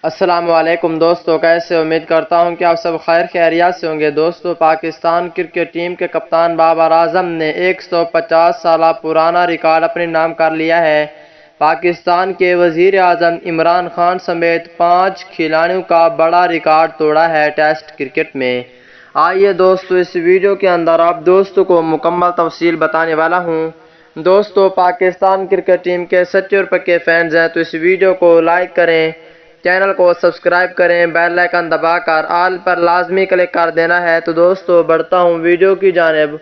السلام علیکم دوستو، کیسے امید کرتا ہوں کہ آپ سب خیر خیریات سے ہوں گے۔ دوستو، پاکستان کرکٹ ٹیم کے کپتان بابر اعظم نے 150 سالہ پرانا ریکارڈ اپنے نام کر لیا ہے۔ پاکستان کے وزیر اعظم عمران خان سمیت 5 کھلاڑیوں کا بڑا ریکارڈ توڑا ہے ٹیسٹ کرکٹ میں۔ آئیے دوستو، اس ویڈیو کے اندر آپ دوستوں کو مکمل تفصیل بتانے والا ہوں۔ دوستو، پاکستان کرکٹ ٹیم کے سچے اور پکے فینز ہیں تو اس ویڈیو کو لائک کریں، چینل کو سبسکرائب کریں، بیل آئیکن دبا کر آل پر لازمی کلک کر دینا ہے۔ تو دوستو، بڑھتا ہوں ویڈیو کی جانب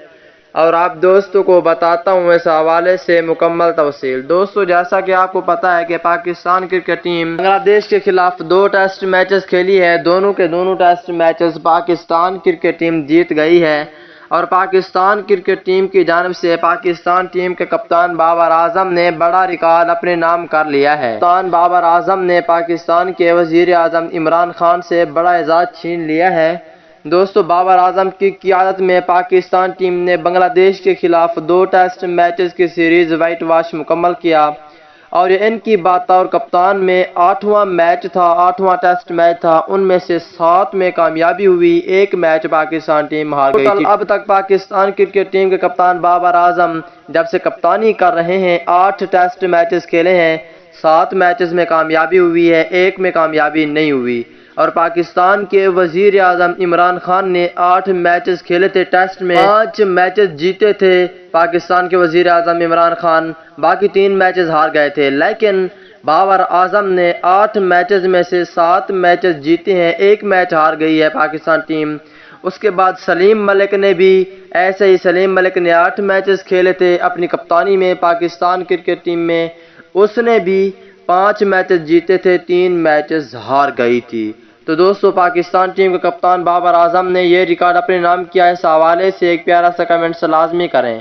اور آپ دوستوں کو بتاتا ہوں اس حوالے سے مکمل تفصیل۔ دوستو، جیسا کہ آپ کو پتہ ہے کہ پاکستان کرکٹ ٹیم بنگلہ دیش کے خلاف 2 ٹیسٹ میچز کھیلی ہے۔ دونوں کے دونوں test matches Pakistan cricket team جیت گئی ہے اور پاکستان کرکٹ ٹیم کی جانب سے پاکستان ٹیم کے کپتان بابر اعظم نے بڑا ریکارڈ اپنے نام کر لیا ہے۔ کپتان بابر اعظم نے پاکستان کے وزیر اعظم عمران خان سے بڑا اعزاز چھین لیا ہے۔ دوستو، بابر اعظم کی قیادت میں پاکستان ٹیم نے بنگلہ دیش کے خلاف 2 ٹیسٹ میچز کی سیریز وائٹ واش مکمل کیا اور یہ ان کی بطور کپتان میں 8واں میچ تھا، 8واں ٹیسٹ میچ تھا۔ ان میں سے 7 میں کامیابی ہوئی، 1 میچ پاکستان ٹیم ہار گئی تھی۔ اب تک پاکستان کرکٹ ٹیم کے کپتان بابر اعظم جب سے کپتانی کر رہے ہیں 8 ٹیسٹ میچز کھیلے ہیں، 7 میچز میں کامیابی ہوئی ہے، 1 میں کامیابی نہیں ہوئی۔ اور پاکستان کے وزیر اعظم عمران خان نے 8 میچز کھیلے تھے ٹیسٹ میں، 5 میچز جیتے تھے پاکستان کے وزیر اعظم عمران خان، باقی 3 میچز ہار گئے تھے۔ لیکن بابر اعظم نے 8 میچز میں سے 7 میچز جیتے ہیں، 1 میچ ہار گئی ہے پاکستان ٹیم۔ اس کے بعد سلیم ملک نے بھی ایسے ہی، سلیم ملک نے 8 میچز کھیلے تھے اپنی کپتانی میں پاکستان کرکٹ ٹیم میں، اس نے بھی 5 میچز جیتے تھے، 3 میچز ہار گئی تھی۔ تو دوستو، پاکستان ٹیم کے کپتان بابر اعظم نے یہ ریکارڈ اپنے نام کیا ہے۔ اس حوالے سے ایک پیارا سا کمنٹس لازمی کریں۔